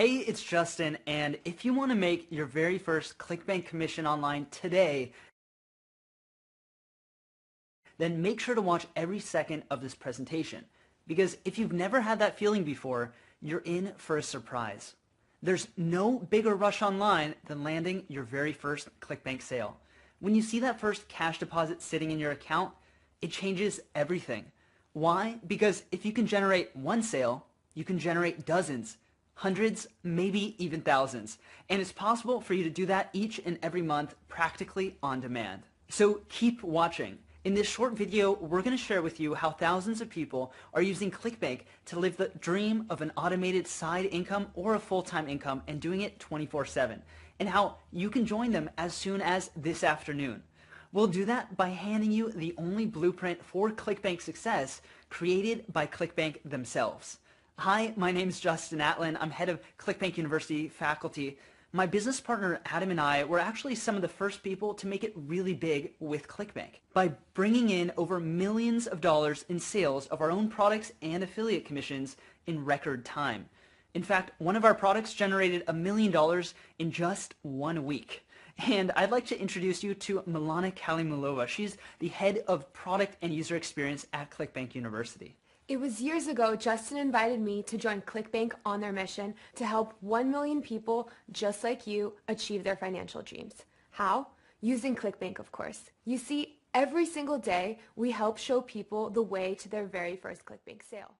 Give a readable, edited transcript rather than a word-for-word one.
Hey, it's Justin, and if you want to make your very first ClickBank commission online today, then make sure to watch every second of this presentation. Because if you've never had that feeling before, you're in for a surprise. There's no bigger rush online than landing your very first ClickBank sale. When you see that first cash deposit sitting in your account, it changes everything. Why? Because if you can generate one sale, you can generate dozens, hundreds, maybe even thousands. And it's possible for you to do that each and every month practically on demand. So keep watching. In this short video, we're going to share with you how thousands of people are using ClickBank to live the dream of an automated side income or a full-time income and doing it 24/7, and how you can join them as soon as this afternoon. We'll do that by handing you the only blueprint for ClickBank success created by ClickBank themselves. Hi, my name is Justin Atlin. I'm head of ClickBank University faculty. My business partner Adam and I were actually some of the first people to make it really big with ClickBank by bringing in over millions of dollars in sales of our own products and affiliate commissions in record time. In fact, one of our products generated $1 million in just 1 week. And I'd like to introduce you to Milana Kalimulova. She's the head of product and user experience at ClickBank University. It was years ago Justin invited me to join ClickBank on their mission to help 1 million people just like you achieve their financial dreams. How? Using ClickBank, of course. You see, every single day we help show people the way to their very first ClickBank sale.